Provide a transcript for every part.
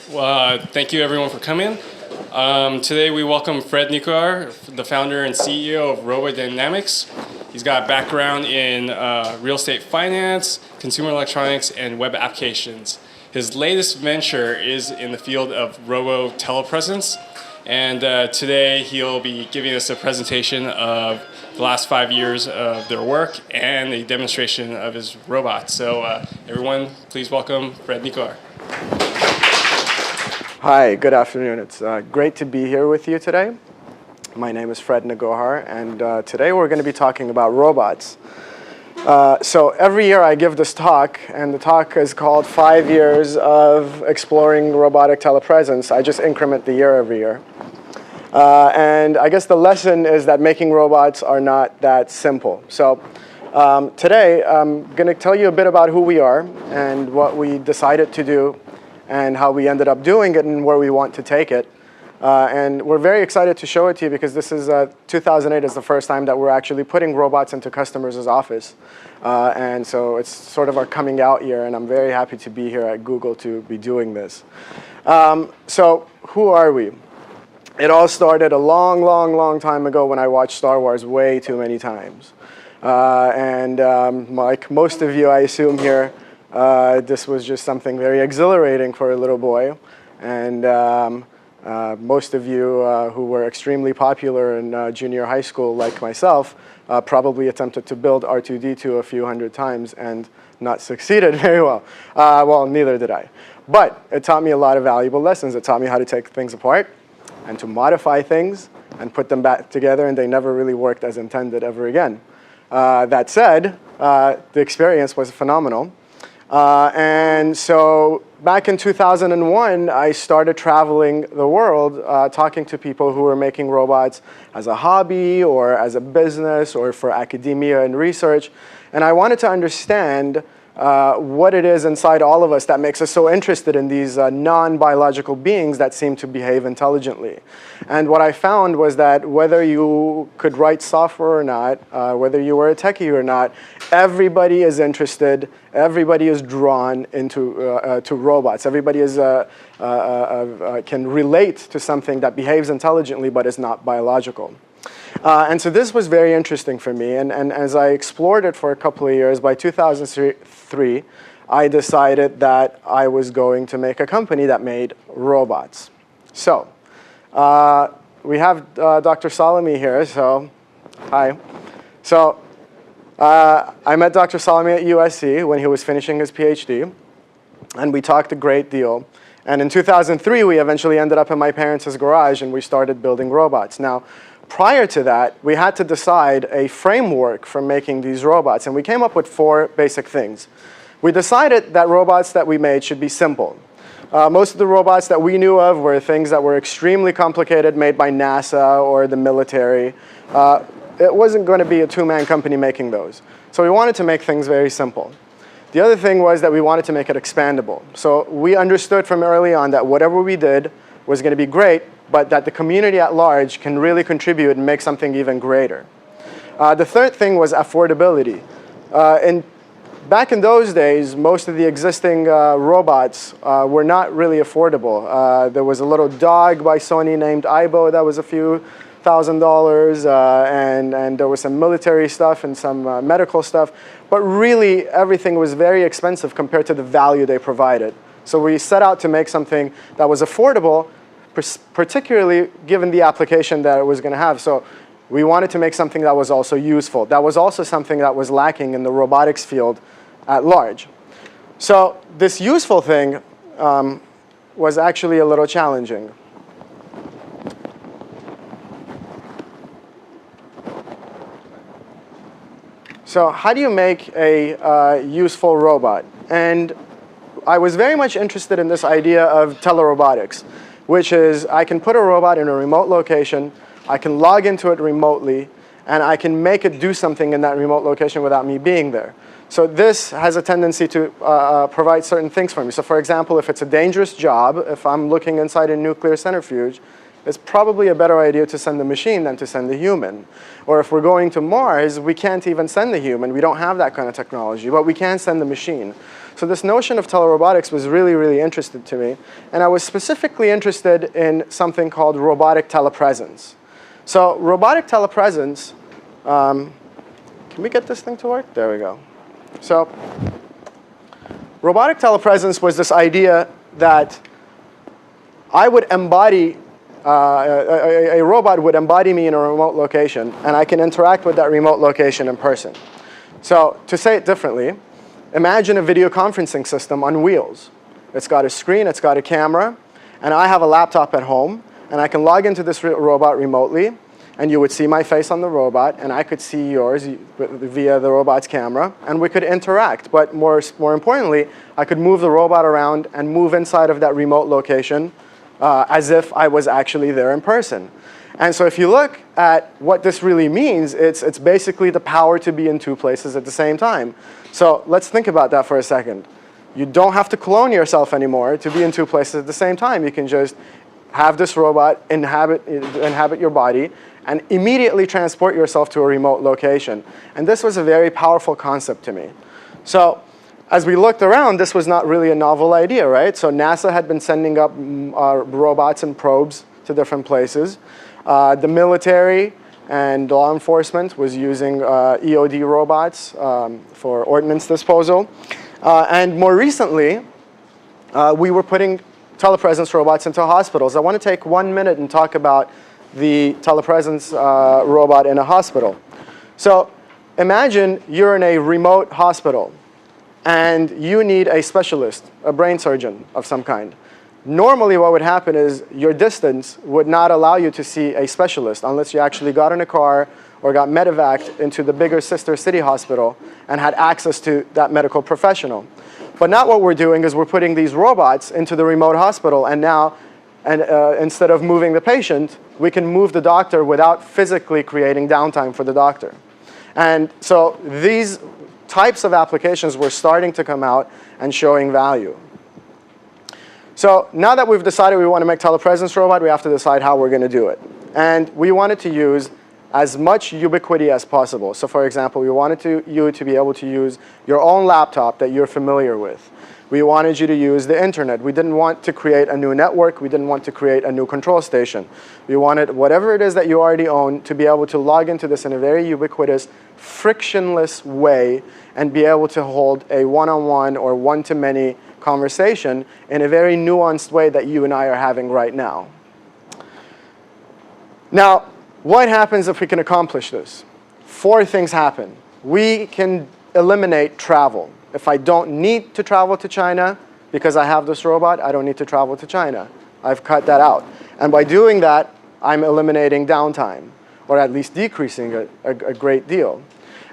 Thank you everyone for coming. Today we welcome Fred Nikgohar, the founder and CEO of RoboDynamics. He's got a background in real estate finance, consumer electronics, and web applications. His latest venture is in the field of Robotic Telepresence, and today he'll be giving us a presentation of the last 5 years of their work and a demonstration of his robots. So everyone, please welcome Fred Nikgohar. Hi, good afternoon. It's great to be here with you today. My name is Fred Nikgohar, and today we're going to be talking about robots. So every year I give this talk, and the talk is called 5 Years of Exploring Robotic Telepresence. I just increment the year every year. And I guess the lesson is that making robots are not that simple. So today I'm going to tell you a bit about who we are and what we decided to do and how we ended up doing it and where we want to take it. And we're very excited to show it to you because this is 2008 is the first time that we're actually putting robots into customers' office. And so it's sort of our coming out year, and I'm very happy to be here at Google to be doing this. So who are we? It all started a long, long, long time ago when I watched Star Wars way too many times. Like most of you, I assume here, this was just something very exhilarating for a little boy. And most of you who were extremely popular in junior high school, like myself, probably attempted to build R2-D2 a few hundred times and not succeeded very well. Well, neither did I. But it taught me a lot of valuable lessons. It taught me how to take things apart and to modify things and put them back together, and they never really worked as intended ever again. That said, the experience was phenomenal. And so back in 2001, I started traveling the world, talking to people who were making robots as a hobby or as a business or for academia and research. And I wanted to understand what it is inside all of us that makes us so interested in these non-biological beings that seem to behave intelligently. And what I found was that whether you could write software or not, whether you were a techie or not, everybody is interested, everybody is drawn into to robots. Everybody is, can relate to something that behaves intelligently but is not biological. And so this was very interesting for me, and as I explored it for a couple of years, by 2003, I decided that I was going to make a company that made robots. So we have Dr. Saleh here, so hi. So I met Dr. Saleh at USC when he was finishing his PhD, and we talked a great deal. And in 2003, we eventually ended up in my parents' garage, and we started building robots. Now, prior to that, we had to decide a framework for making these robots, and we came up with 4 basic things. We decided that robots that we made should be simple. Most of the robots that we knew of were things that were extremely complicated, made by NASA or the military. It wasn't going to be a 2-man company making those. So we wanted to make things very simple. The other thing was that we wanted to make it expandable. So we understood from early on that whatever we did was going to be great, but that the community at large can really contribute and make something even greater. The third thing was affordability. Back in those days, most of the existing robots were not really affordable. There was a little dog by Sony named Aibo that was a few $1,000, and there was some military stuff and some medical stuff. But really, everything was very expensive compared to the value they provided. So we set out to make something that was affordable, particularly given the application that it was going to have. So we wanted to make something that was also useful. That was also something that was lacking in the robotics field at large. So this useful thing was actually a little challenging. So how do you make a useful robot? And I was very much interested in this idea of telerobotics, which is I can put a robot in a remote location, I can log into it remotely, and I can make it do something in that remote location without me being there. So this has a tendency to provide certain things for me. So for example, if it's a dangerous job, if I'm looking inside a nuclear centrifuge, it's probably a better idea to send the machine than to send the human. Or if we're going to Mars, we can't even send the human. We don't have that kind of technology, but we can send the machine. So this notion of telerobotics was really, really interesting to me. And I was specifically interested in something called robotic telepresence. So robotic telepresence, can we get this thing to work? There we go. So robotic telepresence was this idea that I would embody, a robot would embody me in a remote location, and I can interact with that remote location in person. So to say it differently, imagine a video conferencing system on wheels. It's got a screen, it's got a camera, and I have a laptop at home, and I can log into this robot remotely, and you would see my face on the robot, and I could see yours via the robot's camera, and we could interact. But more importantly, I could move the robot around and move inside of that remote location as if I was actually there in person. And so if you look at what this really means, it's basically the power to be in two places at the same time. So let's think about that for a second. You don't have to clone yourself anymore to be in two places at the same time. You can just have this robot inhabit your body and immediately transport yourself to a remote location. And this was a very powerful concept to me. So as we looked around, this was not really a novel idea, right? So NASA had been sending up robots and probes to different places. The military and law enforcement was using EOD robots for ordnance disposal. And more recently, we were putting telepresence robots into hospitals. I want to take 1 minute and talk about the telepresence robot in a hospital. So imagine you're in a remote hospital and you need a specialist, a brain surgeon of some kind. Normally what would happen is your distance would not allow you to see a specialist unless you actually got in a car or got medevaced into the bigger sister city hospital and had access to that medical professional. But now what we're doing is we're putting these robots into the remote hospital, and now instead of moving the patient, we can move the doctor without physically creating downtime for the doctor. And so these types of applications were starting to come out and showing value. So now that we've decided we want to make telepresence robot, we have to decide how we're going to do it. And we wanted to use as much ubiquity as possible. So for example, we wanted you to be able to use your own laptop that you're familiar with. We wanted you to use the internet. We didn't want to create a new network. We didn't want to create a new control station. We wanted whatever it is that you already own to be able to log into this in a very ubiquitous, frictionless way and be able to hold a one-on-one or one-to-many conversation in a very nuanced way that you and I are having right now. Now, what happens if we can accomplish this? 4 things happen. We can eliminate travel. If I don't need to travel to China because I have this robot, I don't need to travel to China. I've cut that out. And by doing that, I'm eliminating downtime, or at least decreasing a great deal.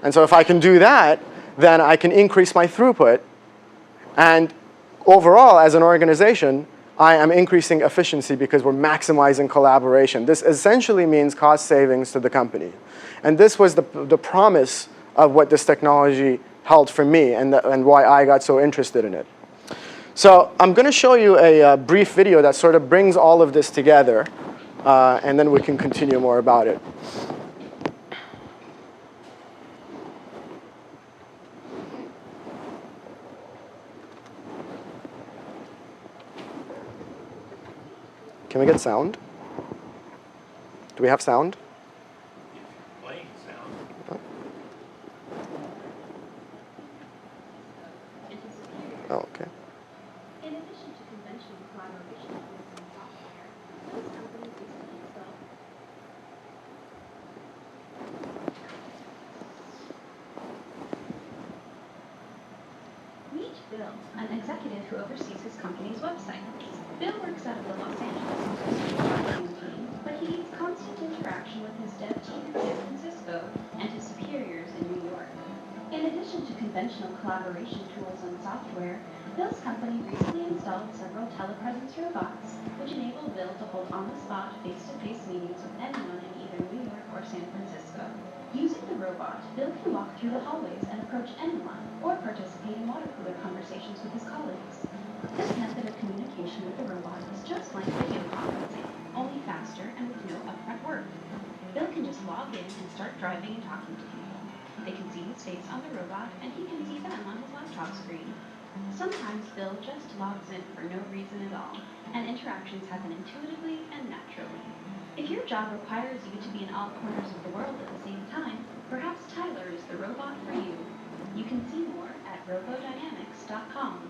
And so if I can do that, then I can increase my throughput. And overall, as an organization, I am increasing efficiency because we're maximizing collaboration. This essentially means cost savings to the company. And this was the promise of what this technology held for me and why I got so interested in it. So I'm going to show you a brief video that sort of brings all of this together, and then we can continue more about it. Can we get sound? Do we have sound? Playing sound. Oh, okay. In addition to conventional collaboration tools and software, those companies recently installed. Meet Bill, an executive who oversees his company's website. Bill works out of the Los Angeles team, but he needs constant interaction with his dev team in San Francisco and his superiors in New York. In addition to conventional collaboration tools and software, Bill's company recently installed several telepresence robots, which enable Bill to hold on-the-spot, face-to-face meetings with anyone in either New York or San Francisco. Using the robot, Bill can walk through the hallways and approach anyone, or participate in water cooler conversations with his colleagues. This method of communication with the robot is just like video conferencing. only faster and with no upfront work. Bill can just log in and start driving and talking to people. They can see his face on the robot, and he can see them on his laptop screen. Sometimes Bill just logs in for no reason at all, and interactions happen intuitively and naturally. If your job requires you to be in all corners of the world at the same time, perhaps TiLR is the robot for you. You can see more at RoboDynamics.com.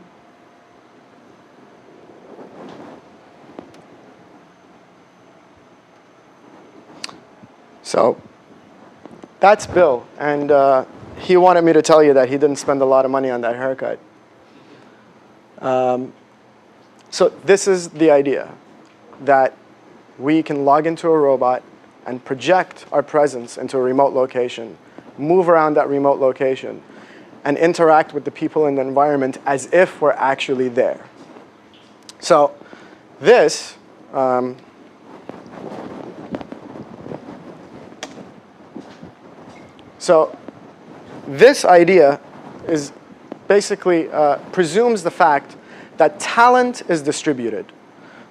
So that's Bill, and he wanted me to tell you that he didn't spend a lot of money on that haircut. So this is the idea, that we can log into a robot and project our presence into a remote location, move around that remote location, and interact with the people in the environment as if we're actually there. So this, this idea is basically presumes the fact that talent is distributed.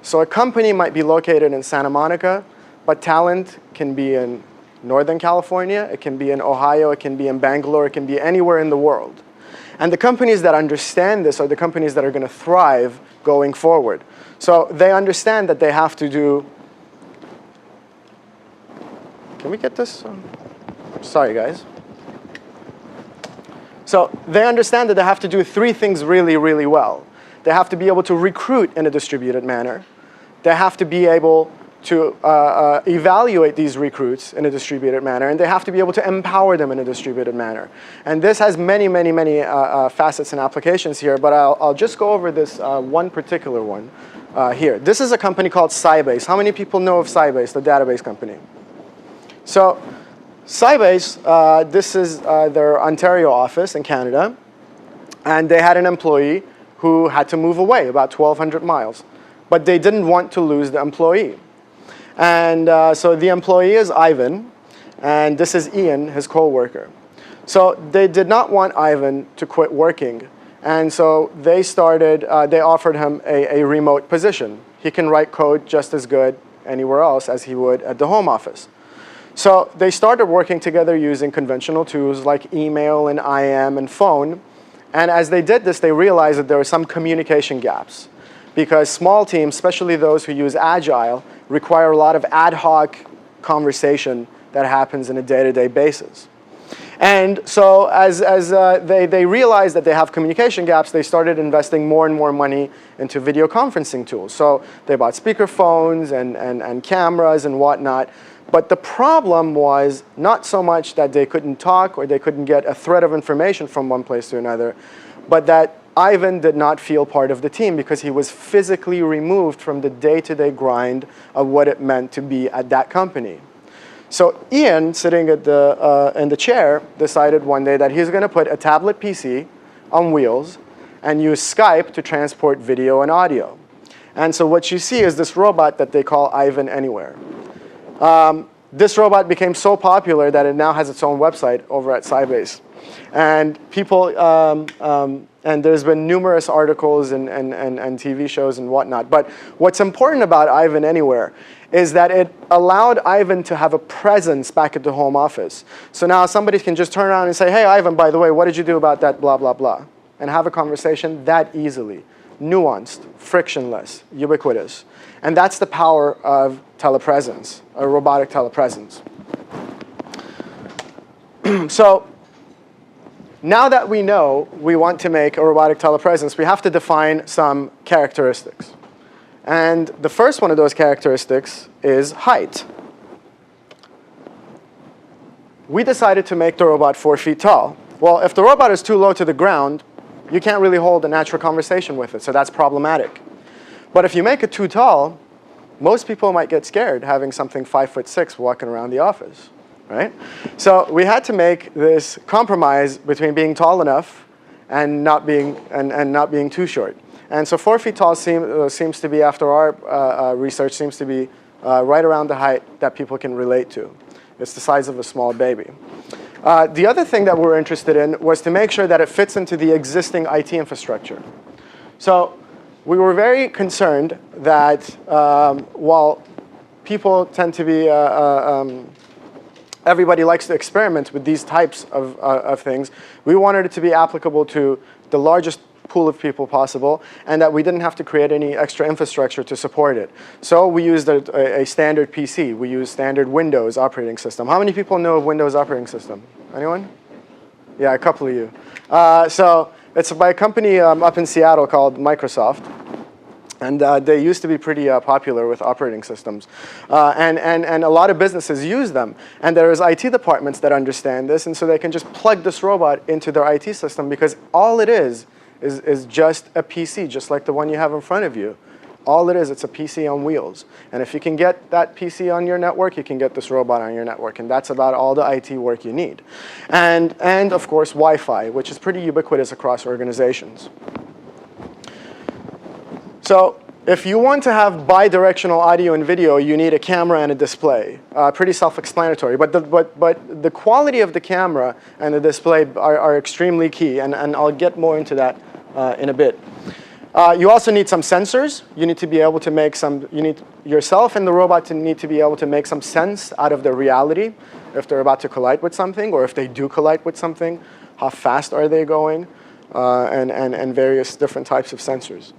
So a company might be located in Santa Monica, but talent can be in Northern California, it can be in Ohio, it can be in Bangalore, it can be anywhere in the world. And the companies that understand this are the companies that are going to thrive going forward. So they understand that they have to do, can we get this? Sorry, guys. So they understand that they have to do three things really, really well. They have to be able to recruit in a distributed manner. They have to be able to evaluate these recruits in a distributed manner, and they have to be able to empower them in a distributed manner. And this has many, many, many facets and applications here, but I'll just go over this one particular one here. This is a company called Sybase. How many people know of Sybase, the database company? So Sybase, this is their Ontario office in Canada, and they had an employee who had to move away about 1,200 miles. But they didn't want to lose the employee. And so the employee is Ivan, and this is Ian, his co-worker. So they did not want Ivan to quit working. And so they offered him a remote position. He can write code just as good anywhere else as he would at the home office. So they started working together using conventional tools like email and IM and phone. And as they did this, they realized that there were some communication gaps, because small teams, especially those who use Agile, require a lot of ad hoc conversation that happens on a day-to-day basis. And so as they realized that they have communication gaps, they started investing more and more money into video conferencing tools. So they bought speaker phones and cameras and whatnot. But the problem was not so much that they couldn't talk or they couldn't get a thread of information from one place to another, but that Ivan did not feel part of the team because he was physically removed from the day-to-day grind of what it meant to be at that company. So Ian, sitting at in the chair, decided one day that he's going to put a tablet PC on wheels and use Skype to transport video and audio. And so what you see is this robot that they call Ivan Anywhere. This robot became so popular that it now has its own website over at Sybase. And people, and there's been numerous articles and TV shows and whatnot. But what's important about Ivan Anywhere is that it allowed Ivan to have a presence back at the home office. So now somebody can just turn around and say, hey, Ivan, by the way, what did you do about that blah, blah, blah? And have a conversation that easily, nuanced, frictionless, ubiquitous. And that's the power of telepresence, or robotic telepresence. So now that we know we want to make a robotic telepresence, we have to define some characteristics. And the first one of those characteristics is height. We decided to make the robot 4 feet tall. Well, if the robot is too low to the ground, you can't really hold a natural conversation with it, so that's problematic. But if you make it too tall, most people might get scared having something 5'6" walking around the office, right? So we had to make this compromise between being tall enough and not being too short. And so 4 feet tall seems to be, after our research, seems to be right around the height that people can relate to. It's the size of a small baby. The other thing that we're interested in was to make sure that it fits into the existing IT infrastructure. So we were very concerned that while people tend to be, everybody likes to experiment with these types of things. We wanted it to be applicable to the largest pool of people possible, and that we didn't have to create any extra infrastructure to support it. So we used a standard PC. We used standard Windows operating system. How many people know of Windows operating system? Anyone? Yeah, a couple of you. So it's by a company up in Seattle called Microsoft. And they used to be pretty popular with operating systems. And a lot of businesses use them. And there's IT departments that understand this, and so they can just plug this robot into their IT system, because all it is just a PC, just like the one you have in front of you. All it is, it's a PC on wheels. And if you can get that PC on your network, you can get this robot on your network. And that's about all the IT work you need. And of course, Wi-Fi, which is pretty ubiquitous across organizations. So if you want to have bidirectional audio and video, you need a camera and a display. Pretty self-explanatory. But the quality of the camera and the display are extremely key. And I'll get more into that in a bit. You also need some sensors. You need to be able to make some, yourself and the robot need to be able to make some sense out of the reality if they're about to collide with something, or if they do collide with something, how fast are they going, and various different types of sensors.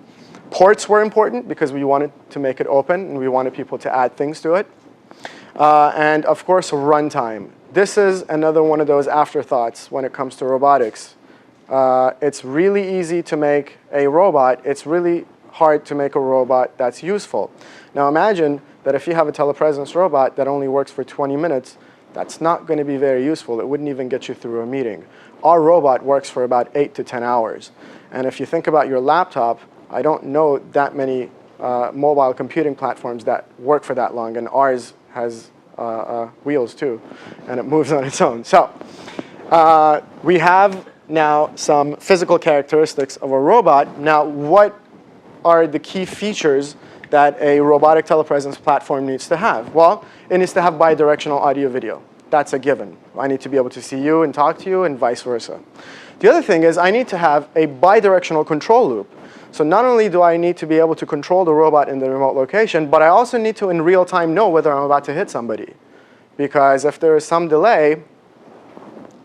Ports were important because we wanted to make it open and we wanted people to add things to it. And of course, runtime. This is another one of those afterthoughts when it comes to robotics. It's really easy to make a robot. It's really hard to make a robot that's useful. Now imagine that if you have a telepresence robot that only works for 20 minutes, that's not going to be very useful. It wouldn't even get you through a meeting. Our robot works for about 8 to 10 hours. And if you think about your laptop, I don't know that many mobile computing platforms that work for that long, and ours has wheels too, and it moves on its own. So we have now some physical characteristics of a robot. Now, what are the key features that a robotic telepresence platform needs to have? Well, it needs to have bidirectional audio-video. That's a given. I need to be able to see you and talk to you, and vice versa. The other thing is I need to have a bidirectional control loop. So not only do I need to be able to control the robot in the remote location, but I also need to, in real time, know whether I'm about to hit somebody. Because if there is some delay,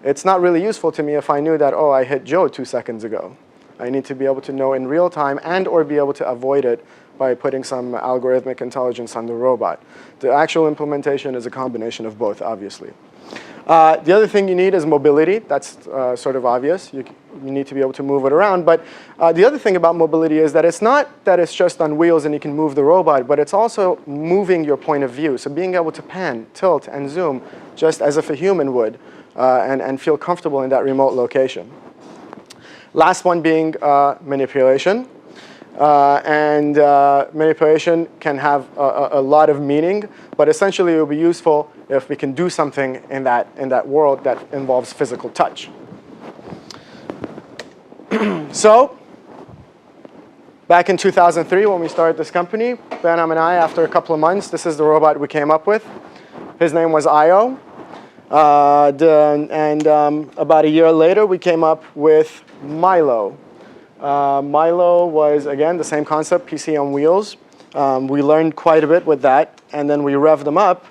it's not really useful to me if I knew that, oh, I hit Joe 2 seconds ago. I need to be able to know in real time and or be able to avoid it by putting some algorithmic intelligence on the robot. The actual implementation is a combination of both, obviously. The other thing you need is mobility. That's sort of obvious. You need to be able to move it around. But the other thing about mobility is that it's not that it's just on wheels and you can move the robot, but it's also moving your point of view. So being able to pan, tilt, and zoom just as if a human would, and feel comfortable in that remote location. Last one being manipulation. Manipulation can have a lot of meaning, but essentially it will be useful if we can do something in that world that involves physical touch. So, back in 2003 when we started this company, Benham and I, after a couple of months, this is the robot we came up with. His name was Io. About a year later, we came up with Milo. Milo was, again, the same concept, PC on wheels. We learned quite a bit with that, and then we revved them up.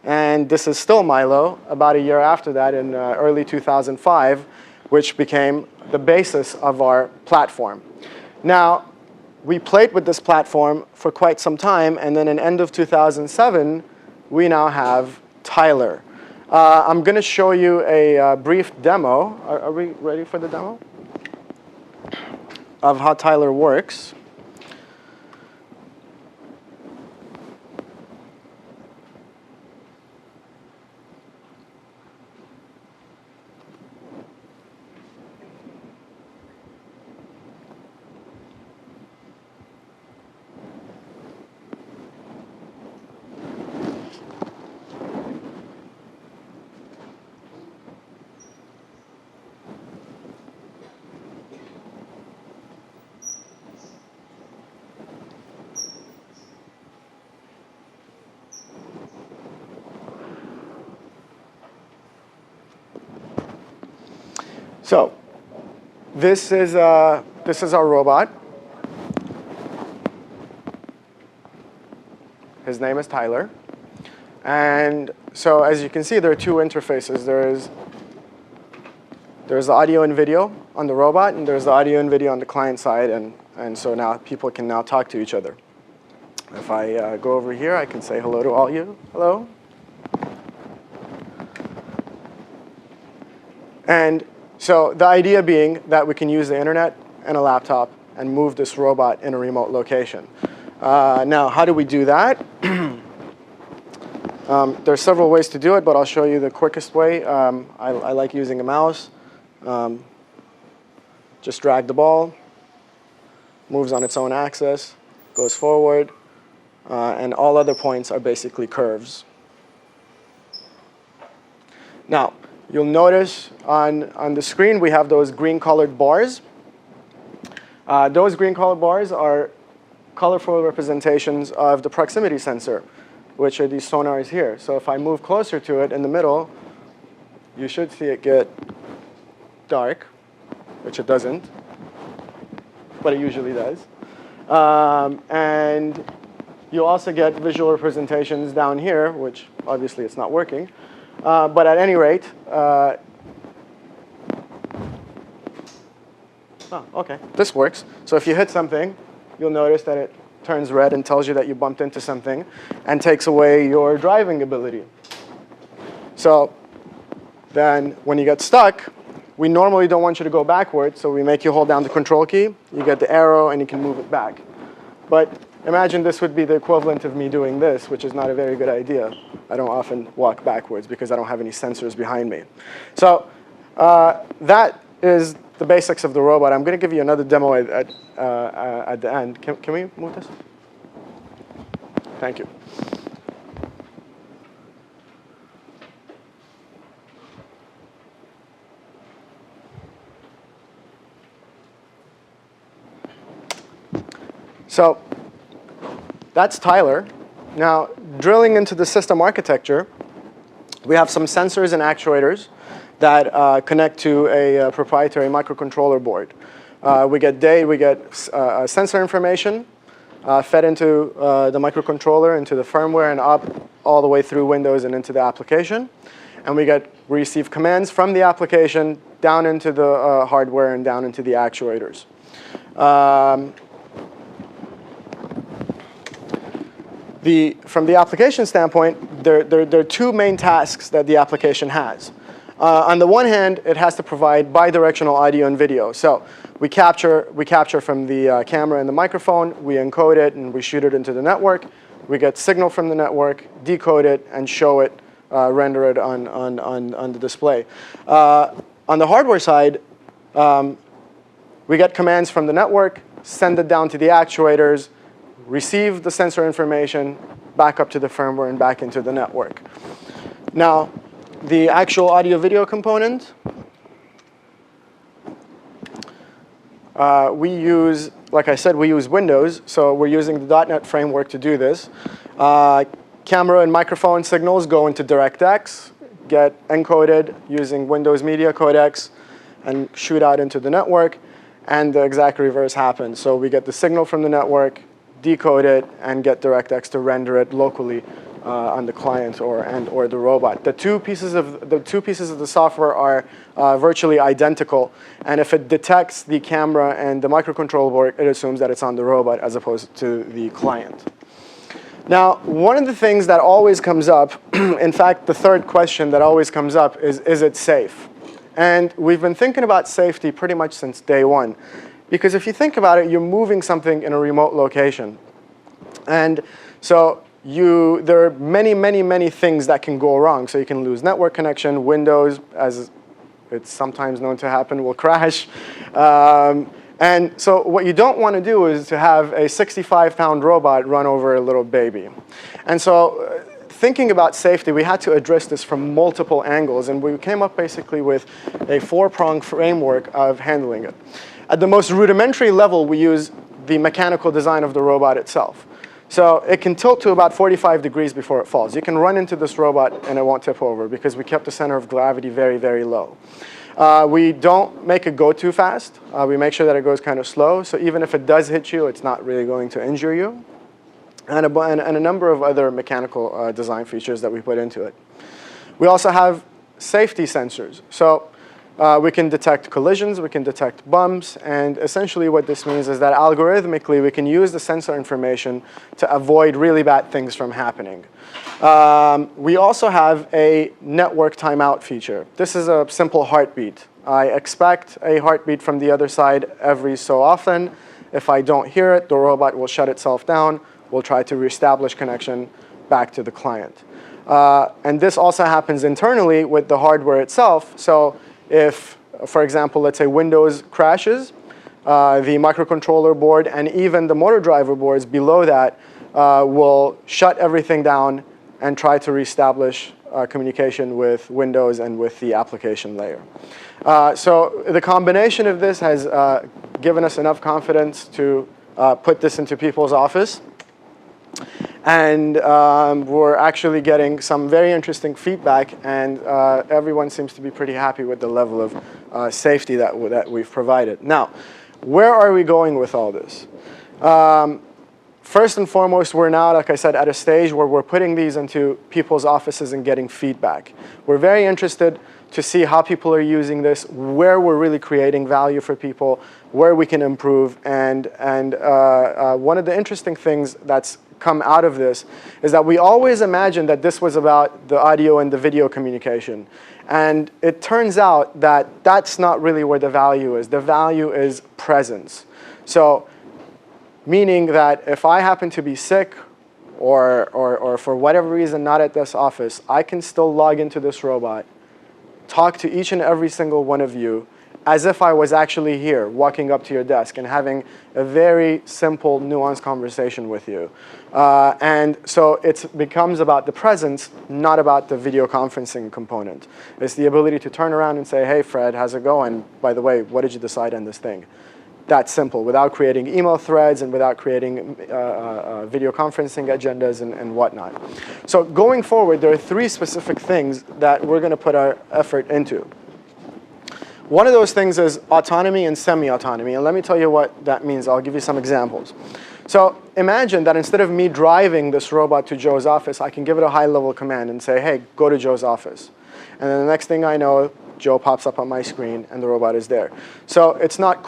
And this is still Milo, about a year after that, in early 2005, which became the basis of our platform. Now, we played with this platform for quite some time, and then in end of 2007, we now have TiLR. I'm going to show you a brief demo. Are we ready for the demo? Of how TiLR works. So, this is our robot. His name is TiLR. And so as you can see, there are two interfaces. There's the audio and video on the robot, and there's the audio and video on the client side. And so now people can now talk to each other. If I go over here, I can say hello to all you. Hello. And so the idea being that we can use the internet and a laptop and move this robot in a remote location. Now, how do we do that? There's several ways to do it, but I'll show you the quickest way. I like using a mouse. Just drag the ball, moves on its own axis, goes forward, and all other points are basically curves. Now, you'll notice on the screen we have those green-colored bars. Those green-colored bars are colorful representations of the proximity sensor, which are these sonars here. So if I move closer to it in the middle, you should see it get dark, which it doesn't, but it usually does. And you also get visual representations down here, which obviously it's not working. But at any rate, oh, OK, this works. So if you hit something, you'll notice that it turns red and tells you that you bumped into something and takes away your driving ability. So then when you get stuck, we normally don't want you to go backwards, so we make you hold down the control key. You get the arrow, and you can move it back. But imagine this would be the equivalent of me doing this, which is not a very good idea. I don't often walk backwards because I don't have any sensors behind me. So that is the basics of the robot. I'm going to give you another demo at the end. Can we move this? Thank you. So that's TiLR. Now, drilling into the system architecture, we have some sensors and actuators that connect to a proprietary microcontroller board. We get sensor information fed into the microcontroller, into the firmware, and up all the way through Windows and into the application. And we receive commands from the application down into the hardware and down into the actuators. From the application standpoint, there are two main tasks that the application has. On the one hand, it has to provide bidirectional audio and video. So we capture from the camera and the microphone, we encode it, and we shoot it into the network. We get signal from the network, decode it, and show it, render it on the display. On the hardware side, we get commands from the network, send it down to the actuators, receive the sensor information, back up to the firmware, and back into the network. Now, the actual audio-video component, we use, like I said, we use Windows. So we're using the .NET framework to do this. Camera and microphone signals go into DirectX, get encoded using Windows Media Codecs, and shoot out into the network. And the exact reverse happens. So we get the signal from the network, decode it, and get DirectX to render it locally on the client or the robot. The two pieces of the software are virtually identical, and if it detects the camera and the microcontroller board, it assumes that it's on the robot as opposed to the client. Now, one of the things that always comes up, in fact, the third question that always comes up is it safe? And we've been thinking about safety pretty much since day one. Because if you think about it, you're moving something in a remote location. And so there are many, many, many things that can go wrong. So you can lose network connection, Windows, as it's sometimes known to happen, will crash. And so what you don't want to do is to have a 65-pound robot run over a little baby. And so thinking about safety, we had to address this from multiple angles. And we came up basically with a four-pronged framework of handling it. At the most rudimentary level, we use the mechanical design of the robot itself. So it can tilt to about 45 degrees before it falls. You can run into this robot and it won't tip over because we kept the center of gravity very, very low. We don't make it go too fast. We make sure that it goes kind of slow. So even if it does hit you, it's not really going to injure you. and a number of other mechanical design features that we put into it. We also have safety sensors. So we can detect collisions, we can detect bumps, and essentially what this means is that algorithmically we can use the sensor information to avoid really bad things from happening. We also have a network timeout feature. This is a simple heartbeat. I expect a heartbeat from the other side every so often. If I don't hear it, the robot will shut itself down. We'll try to reestablish connection back to the client. And this also happens internally with the hardware itself. So if, for example, let's say Windows crashes, the microcontroller board and even the motor driver boards below that will shut everything down and try to reestablish communication with Windows and with the application layer. So the combination of this has given us enough confidence to put this into people's office. And we're actually getting some very interesting feedback, and everyone seems to be pretty happy with the level of safety that we've provided. Now, where are we going with all this? First and foremost, we're now, like I said, at a stage where we're putting these into people's offices and getting feedback. We're very interested to see how people are using this, where we're really creating value for people, where we can improve. And one of the interesting things that's come out of this is that we always imagined that this was about the audio and the video communication. And it turns out that that's not really where the value is. The value is presence. So meaning that if I happen to be sick or for whatever reason not at this office, I can still log into this robot, talk to each and every single one of you as if I was actually here, walking up to your desk and having a very simple, nuanced conversation with you. And so it becomes about the presence, not about the video conferencing component. It's the ability to turn around and say, hey, Fred, how's it going? By the way, what did you decide on this thing? That simple, without creating email threads and without creating video conferencing agendas and whatnot. So going forward, there are 3 specific things that we're going to put our effort into. One of those things is autonomy and semi-autonomy. And let me tell you what that means. I'll give you some examples. So imagine that instead of me driving this robot to Joe's office, I can give it a high-level command and say, hey, go to Joe's office. And then the next thing I know, Joe pops up on my screen and the robot is there. So it's not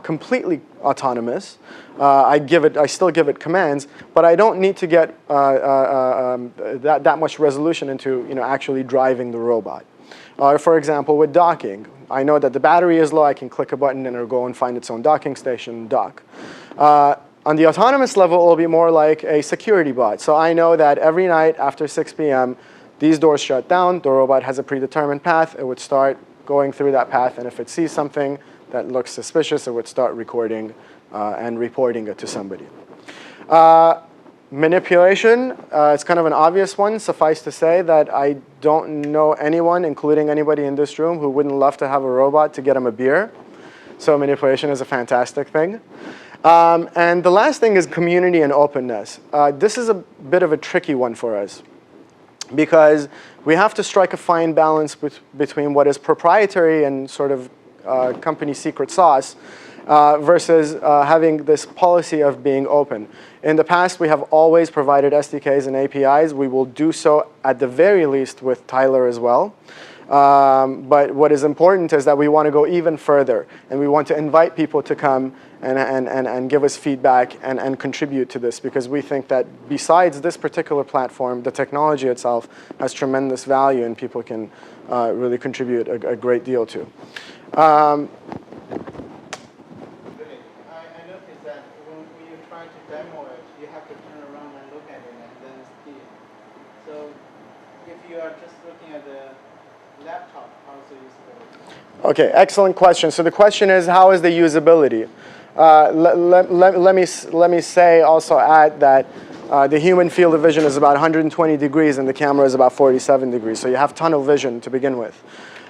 completely autonomous. I still give it commands, but I don't need to get that much resolution into actually driving the robot. For example, with docking, I know that the battery is low. I can click a button and it'll go and find its own docking station, dock. On the autonomous level, it'll be more like a security bot. So I know that every night after 6 p.m., these doors shut down. The robot has a predetermined path. It would start going through that path, and if it sees something that looks suspicious, it would start recording and reporting it to somebody. Manipulation, it's kind of an obvious one. Suffice to say that I don't know anyone, including anybody in this room, who wouldn't love to have a robot to get him a beer. So manipulation is a fantastic thing. And the last thing is community and openness. This is a bit of a tricky one for us, because we have to strike a fine balance between what is proprietary and sort of company secret sauce versus having this policy of being open. In the past, we have always provided SDKs and APIs. We will do so at the very least with TiLR as well. But what is important is that we want to go even further, and we want to invite people to come and give us feedback and contribute to this, because we think that besides this particular platform, the technology itself has tremendous value and people can really contribute a great deal to. I noticed that when you try to demo it, you have to turn around and look at it and then see it. So if you are just looking at the laptop, how is the usability? Okay, excellent question. So the question is, how is the usability? Let me say, also add that the human field of vision is about 120 degrees and the camera is about 47 degrees. So you have tunnel vision to begin with.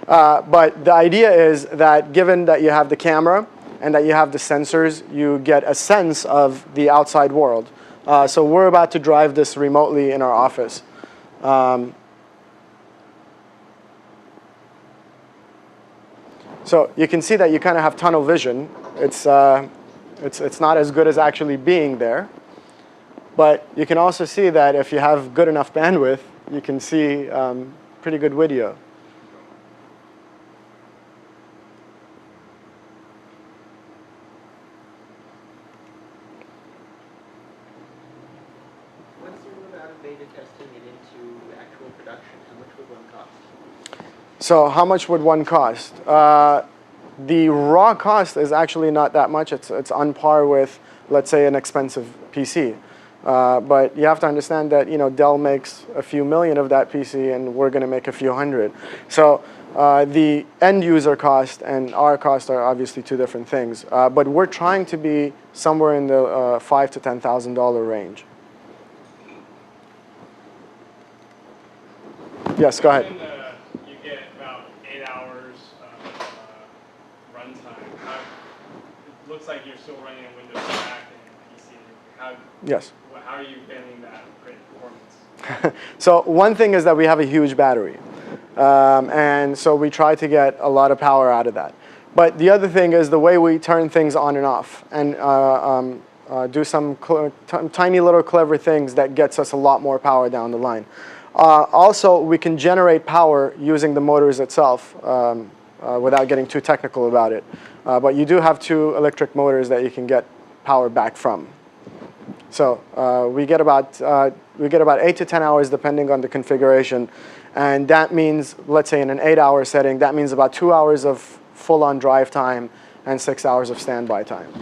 But the idea is that given that you have the camera and that you have the sensors, you get a sense of the outside world. So we're about to drive this remotely in our office. So you can see that you kind of have tunnel vision. It's not as good as actually being there. But you can also see that if you have good enough bandwidth, you can see pretty good video. Once you move out of beta testing and into actual production, how much would one cost? So how much would one cost? The raw cost is actually not that much. It's on par with, let's say, an expensive PC. But you have to understand that Dell makes a few million of that PC, and we're going to make a few hundred. So the end user cost and our cost are obviously two different things. But we're trying to be somewhere in the $5,000 to $10,000 range. Yes, go ahead. You get about 8 hours of runtime. It looks like you're still running a Windows Mac and PC. Yes. How are you getting that great performance? So one thing is that we have a huge battery. And so we try to get a lot of power out of that. But the other thing is the way we turn things on and off and do some tiny little clever things that gets us a lot more power down the line. Also, we can generate power using the motors itself without getting too technical about it. But you do have two electric motors that you can get power back from. So we get about 8 to 10 hours depending on the configuration. And that means, let's say in an 8-hour setting, that means about 2 hours of full-on drive time and 6 hours of standby time.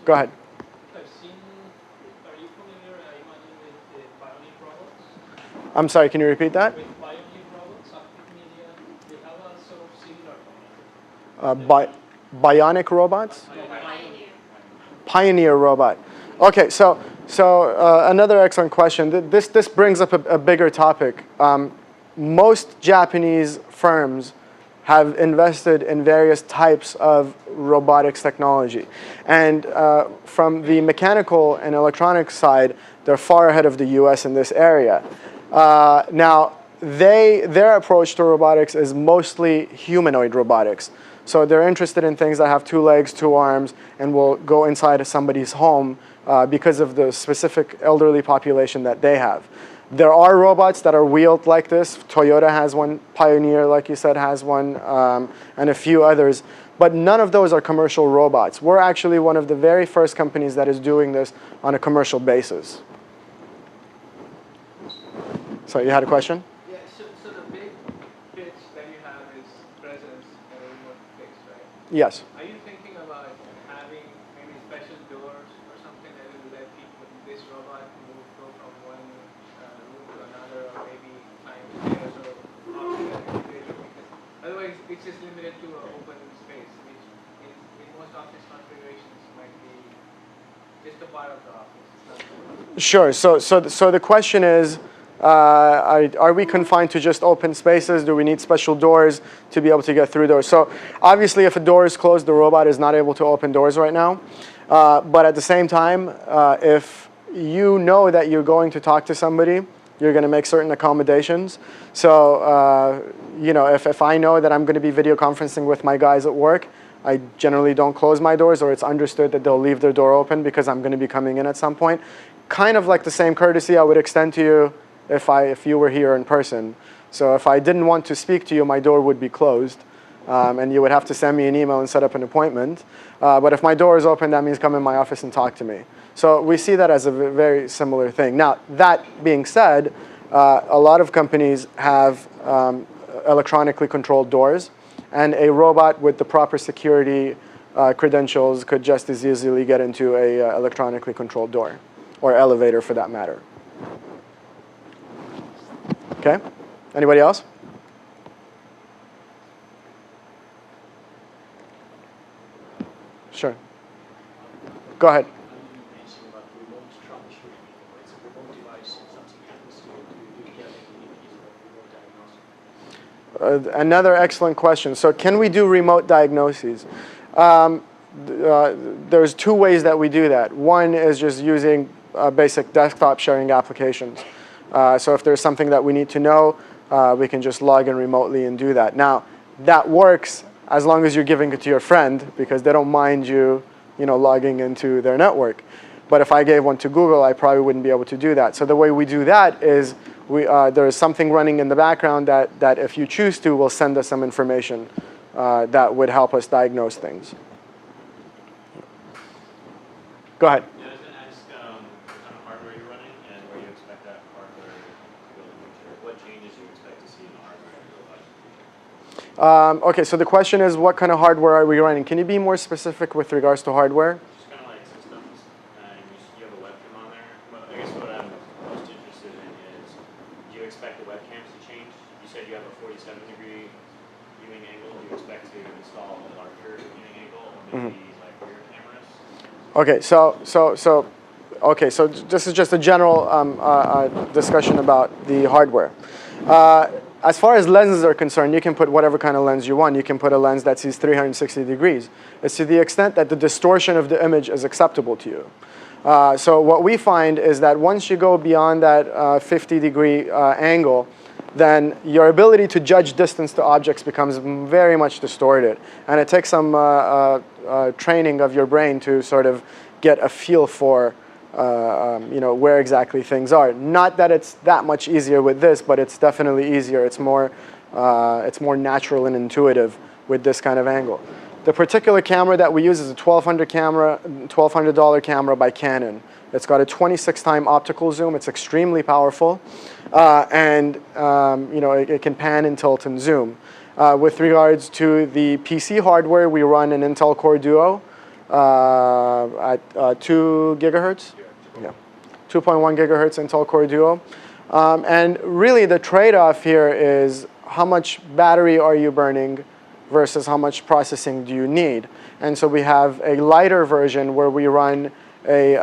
Go ahead. Are you familiar, I imagine, with the Bionic robots? I'm sorry, can you repeat that? With Bionic robots, Active Media, they have a sort of similar concept. Bionic robots? Pioneer robot. Okay, so another excellent question. This brings up a bigger topic. Most Japanese firms have invested in various types of robotics technology. And from the mechanical and electronics side, they're far ahead of the US in this area. Now, their approach to robotics is mostly humanoid robotics. So they're interested in things that have 2 legs, 2 arms, and will go inside of somebody's home because of the specific elderly population that they have. There are robots that are wheeled like this. Toyota has one, Pioneer, like you said, has one, and a few others. But none of those are commercial robots. We're actually one of the very first companies that is doing this on a commercial basis. So you had a question? Yeah, so the big pitch that you have is presence and a remote fix, right? Yes. Are you thinking about having maybe special doors or something that will let people, this robot go from one room to another, or maybe climb stairs or off the elevator? Because otherwise, it's just limited to an open space, which in most office configurations might be just a part of the office. Sure. So the question is, are we confined to just open spaces? Do we need special doors to be able to get through those? So obviously, if a door is closed, the robot is not able to open doors right now. But at the same time, if you know that you're going to talk to somebody, you're going to make certain accommodations. So if I know that I'm going to be video conferencing with my guys at work, I generally don't close my doors, or it's understood that they'll leave their door open because I'm going to be coming in at some point. Kind of like the same courtesy I would extend to you if you were here in person. So if I didn't want to speak to you, my door would be closed, and you would have to send me an email and set up an appointment. But if my door is open, that means come in my office and talk to me. So we see that as a very similar thing. Now, that being said, a lot of companies have electronically controlled doors, and a robot with the proper security credentials could just as easily get into a electronically controlled door, or elevator for that matter. Okay, anybody else? Sure. Go ahead. Another excellent question. So can we do remote diagnoses? There's 2 ways that we do that. One is just using basic desktop sharing applications. So if there's something that we need to know, we can just log in remotely and do that. Now, that works as long as you're giving it to your friend, because they don't mind you, logging into their network. But if I gave one to Google, I probably wouldn't be able to do that. So the way we do that is there is something running in the background that if you choose to, will send us some information that would help us diagnose things. Go ahead. Yeah, I was going to ask what kind of hardware you're running and where you expect that hardware to go in the future. What changes you expect to see in the hardware in the robot? Okay, so the question is, what kind of hardware are we running? Can you be more specific with regards to hardware? Just kind of like systems, and you have a webcam on there. But I guess what I'm most interested in is, do you expect the webcams to change? You said you have a 47-degree viewing angle. Do you expect to install a larger viewing angle, or maybe like rear cameras? Okay, so this is just a general discussion about the hardware. As far as lenses are concerned, you can put whatever kind of lens you want. You can put a lens that sees 360 degrees. It's to the extent that the distortion of the image is acceptable to you. So what we find is that once you go beyond that 50-degree angle, then your ability to judge distance to objects becomes very much distorted. And it takes some training of your brain to sort of get a feel for where exactly things are. Not that it's that much easier with this, but it's definitely easier. It's more natural and intuitive with this kind of angle. The particular camera that we use is a $1,200 camera by Canon. It's got a 26-time optical zoom. It's extremely powerful, and it can pan and tilt and zoom. With regards to the PC hardware, we run an Intel Core Duo at 2 gigahertz. Yeah, 2.1 gigahertz Intel Core Duo. And really the trade-off here is how much battery are you burning versus how much processing do you need. And so we have a lighter version where we run a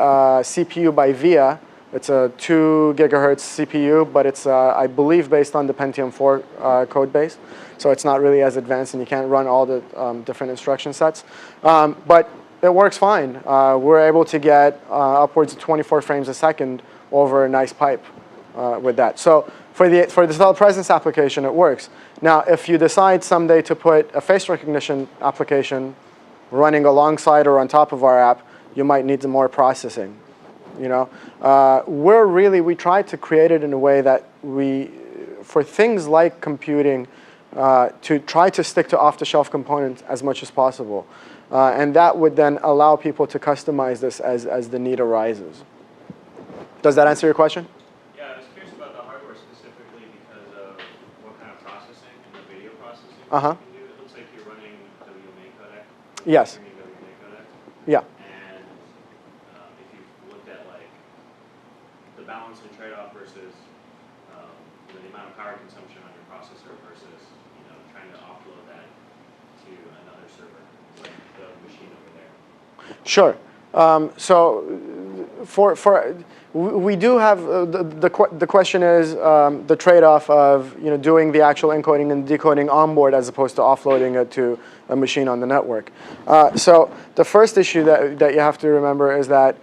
CPU by VIA. It's a 2 gigahertz CPU, but it's, I believe, based on the Pentium 4 code base. So it's not really as advanced, and you can't run all the different instruction sets. But it works fine. We're able to get upwards of 24 frames a second over a nice pipe with that. So for the telepresence application, it works. Now, if you decide someday to put a face recognition application running alongside or on top of our app, you might need some more processing. We try to create it in a way that for things like computing, to try to stick to off-the-shelf components as much as possible. And that would then allow people to customize this as the need arises. Does that answer your question? Yeah, I was curious about the hardware specifically because of what kind of processing and the video processing you can do. It looks like you're running WMA codec. Yes. WMA codec. Yeah. And if you've looked at like the balance and trade-off versus the amount of power consumption on your processor versus trying to offload that to another server, like the machine over there. Sure. So we do have the question is the trade-off of doing the actual encoding and decoding onboard as opposed to offloading it to a machine on the network. So the first issue that you have to remember is that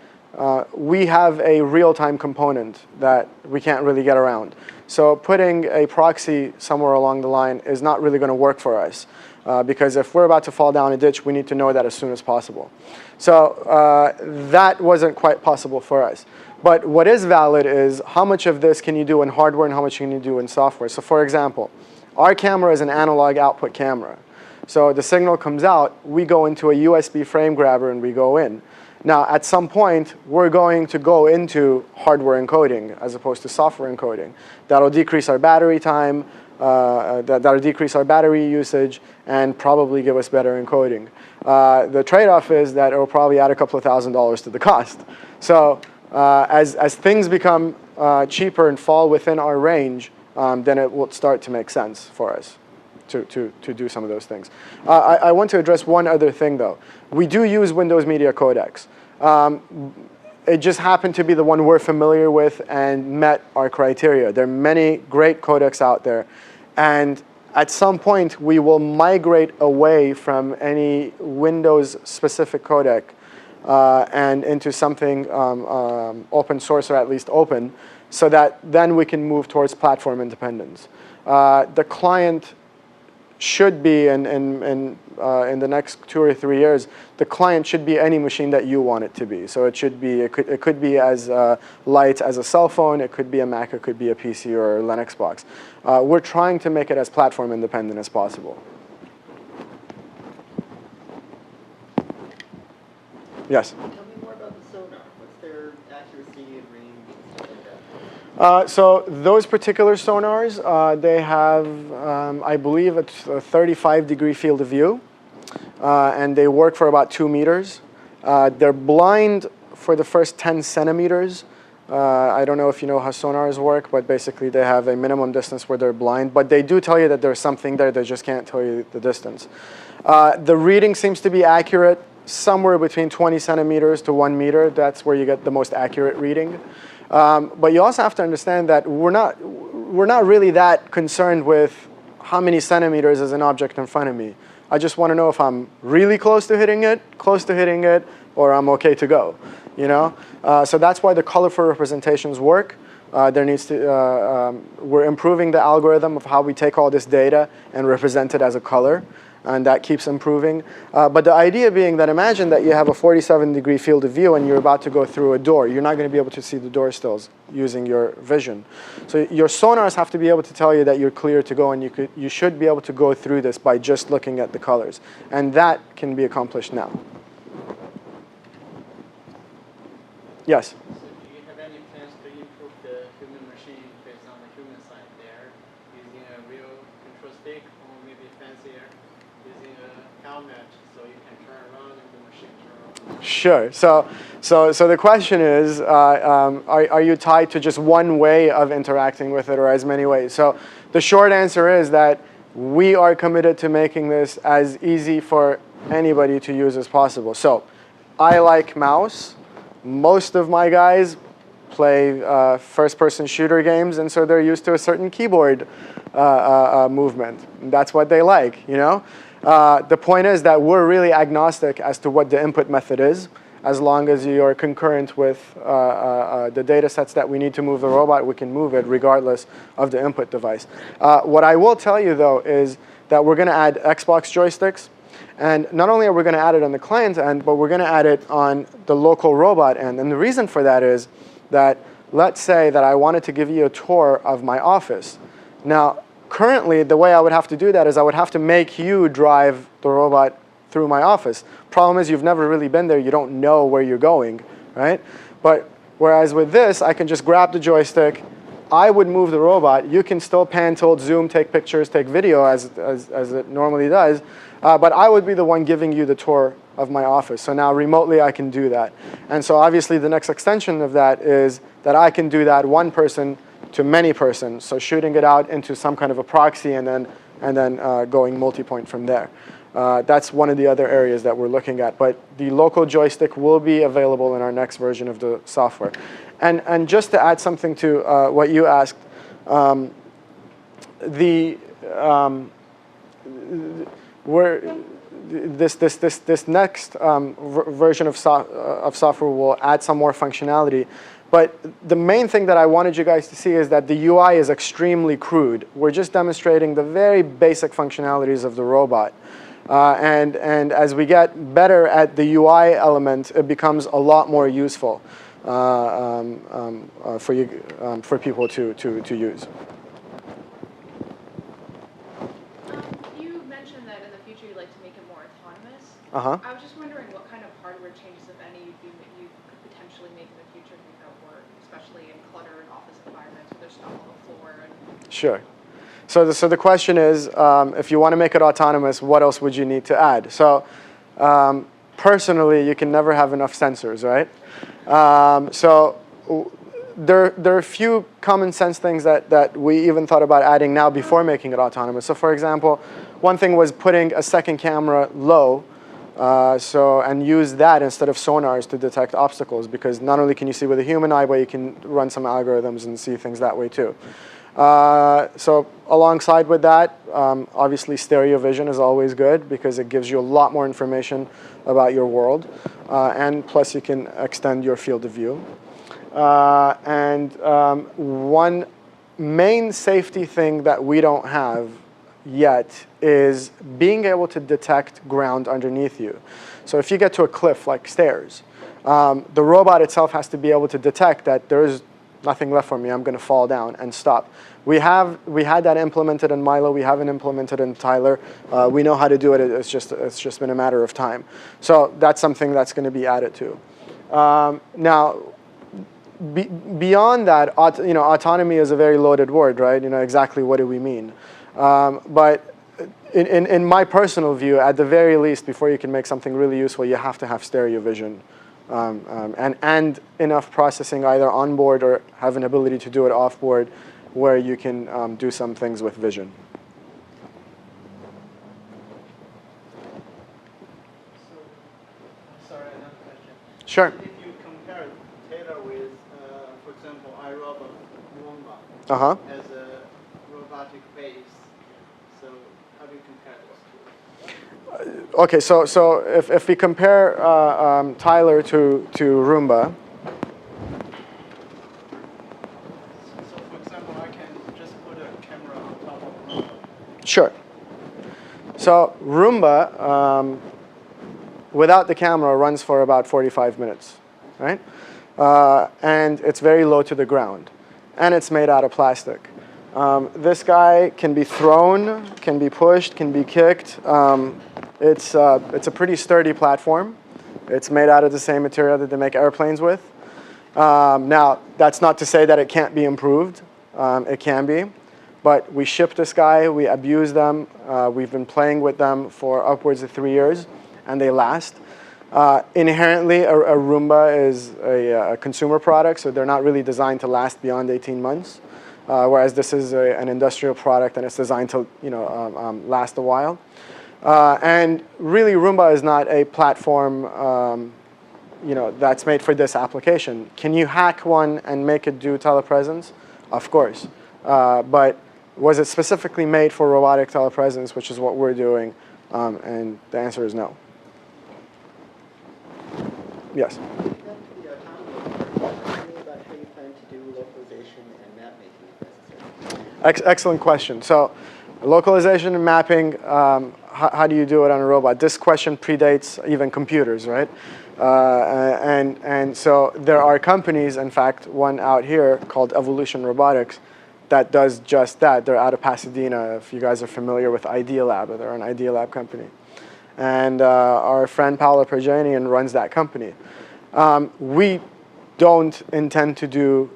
we have a real-time component that we can't really get around. So putting a proxy somewhere along the line is not really going to work for us. Because if we're about to fall down a ditch, we need to know that as soon as possible. So that wasn't quite possible for us. But what is valid is how much of this can you do in hardware and how much can you do in software. So for example, our camera is an analog output camera. So the signal comes out, we go into a USB frame grabber and we go in. Now at some point, we're going to go into hardware encoding as opposed to software encoding. That'll decrease our battery time, that'll decrease our battery usage, and probably give us better encoding. The trade-off is that it will probably add a couple of $1,000s to the cost. So as things become cheaper and fall within our range, then it will start to make sense for us to do some of those things. I want to address one other thing, though. We do use Windows Media Codecs. It just happened to be the one we're familiar with and met our criteria. There are many great codecs out there. And at some point, we will migrate away from any Windows-specific codec and into something open source or at least open, so that then we can move towards platform independence. The client should be in the next 2 or 3 years, the client should be any machine that you want it to be. So it should be, it could be as light as a cell phone, it could be a Mac, it could be a PC or a Linux box. We're trying to make it as platform independent as possible. Yes? Tell me more about the sonar. What's their accuracy and range and stuff like that? So those particular sonars, they have, I believe, a 35-degree field of view, and they work for about 2 meters. They're blind for the first 10 centimeters. I don't know if you know how sonars work, but basically they have a minimum distance where they're blind. But they do tell you that there's something there, they just can't tell you the distance. The reading seems to be accurate somewhere between 20 centimeters to 1 meter. That's where you get the most accurate reading. But you also have to understand that we're not really that concerned with how many centimeters is an object in front of me. I just want to know if I'm really close to hitting it, or I'm okay to go. You know, so that's why the colorful representations work. We're improving the algorithm of how we take all this data and represent it as a color. And that keeps improving. But the idea being that imagine that you have a 47-degree field of view and you're about to go through a door. You're not going to be able to see the door stills using your vision. So your sonars have to be able to tell you that you're clear to go, and you should be able to go through this by just looking at the colors. And that can be accomplished now. Yes? So do you have any plans to improve the human machine based on the human side there, using a real control stick or maybe fancier, using a helmet so you can turn around and the machine turn around? Sure. So the question is, are you tied to just one way of interacting with it or as many ways? So the short answer is that we are committed to making this as easy for anybody to use as possible. So I like mouse. Most of my guys play first-person shooter games, and so they're used to a certain keyboard movement. That's what they like, you know? The point is that we're really agnostic as to what the input method is. As long as you are concurrent with the data sets that we need to move the robot, we can move it regardless of the input device. What I will tell you, though, is that we're going to add Xbox joysticks. And not only are we going to add it on the client end, but we're going to add it on the local robot end. And the reason for that is that let's say that I wanted to give you a tour of my office. Now, currently, the way I would have to do that is I would have to make you drive the robot through my office. Problem is, you've never really been there. You don't know where you're going, right? But whereas with this, I can just grab the joystick. I would move the robot. You can still pan, tilt, zoom, take pictures, take video as it normally does. But I would be the one giving you the tour of my office. So now remotely I can do that. And so obviously the next extension of that is that I can do that one person to many persons. So shooting it out into some kind of a proxy and then going multi-point from there. That's one of the other areas that we're looking at. But the local joystick will be available in our next version of the software. And just to add something to what you asked, this next version of software will add some more functionality. But the main thing that I wanted you guys to see is that the UI is extremely crude. We're just demonstrating the very basic functionalities of the robot. And as we get better at the UI element, it becomes a lot more useful for people to use. You mentioned that in the future you'd like to make it more autonomous. Uh-huh. I was just wondering what kind of hardware changes, if any, you could potentially make in the future to make that work, especially in cluttered office environments where there's stuff on the floor. Sure. So the question is, if you want to make it autonomous, what else would you need to add? So personally, you can never have enough sensors, right? So there are a few common sense things that we even thought about adding now before making it autonomous. So for example, one thing was putting a second camera low, and use that instead of sonars to detect obstacles, because not only can you see with a human eye, but you can run some algorithms and see things that way too. So alongside with that, obviously stereo vision is always good because it gives you a lot more information about your world. And plus you can extend your field of view. One main safety thing that we don't have yet is being able to detect ground underneath you. So if you get to a cliff like stairs, the robot itself has to be able to detect that there is nothing left for me, I'm going to fall down and stop. We had that implemented in Milo. We haven't implemented in TiLR. We know how to do it. It's just been a matter of time. So that's something that's going to be added to. Now, beyond that, autonomy is a very loaded word, right? Exactly what do we mean? But in my personal view, at the very least, before you can make something really useful, you have to have stereo vision and enough processing either on board or have an ability to do it off board, where you can do some things with vision. Sorry, another question. Sure. If you compare TiLR with, for example, iRobot Roomba as a robotic base, so how do you compare those two? Okay, so if we compare TiLR to Roomba. So for example, I can just put a camera on top of Roomba. Sure. So Roomba, without the camera, runs for about 45 minutes, right? And it's very low to the ground. And it's made out of plastic. This guy can be thrown, can be pushed, can be kicked. It's a pretty sturdy platform. It's made out of the same material that they make airplanes with. Now, that's not to say that it can't be improved. It can be. But we ship this guy. We abuse them. We've been playing with them for upwards of 3 years, and they last. Inherently, a Roomba is a consumer product, so they're not really designed to last beyond 18 months. Whereas this is an industrial product, and it's designed to last a while. And really, Roomba is not a platform that's made for this application. Can you hack one and make it do telepresence? Of course. But was it specifically made for robotic telepresence, which is what we're doing? And the answer is no. Yes? Back to the autonomy, tell me about how you plan to do localization and map making if necessary. Excellent question. So localization and mapping, how do you do it on a robot? This question predates even computers, right? And so there are companies, in fact, one out here called Evolution Robotics, that does just that. They're out of Pasadena. If you guys are familiar with Idea Lab, they're an Idea Lab company. And our friend Paolo Perjanian runs that company. We don't intend to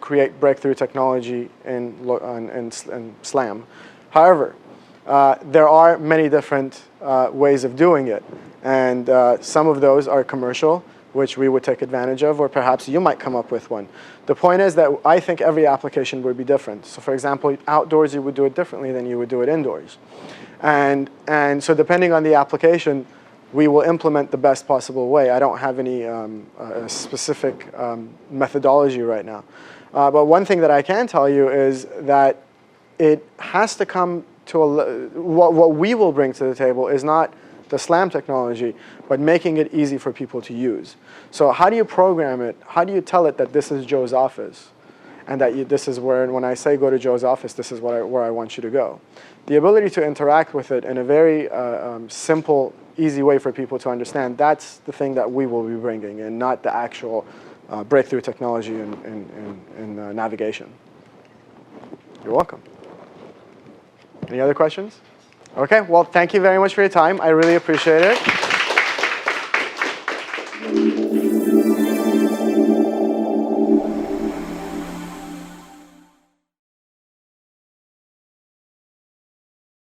create breakthrough technology in SLAM. However, there are many different ways of doing it. And some of those are commercial, which we would take advantage of, or perhaps you might come up with one. The point is that I think every application would be different. So for example, outdoors you would do it differently than you would do it indoors. And so depending on the application, we will implement the best possible way. I don't have any specific methodology right now. But one thing that I can tell you is that it has to come to what we will bring to the table is not the SLAM technology, but making it easy for people to use. So how do you program it? How do you tell it that this is Joe's office? And that this is where, and when I say go to Joe's office, this is where I want you to go. The ability to interact with it in a very simple, easy way for people to understand, that's the thing that we will be bringing, and not the actual breakthrough technology in navigation. You're welcome. Any other questions? Okay, well, thank you very much for your time. I really appreciate it.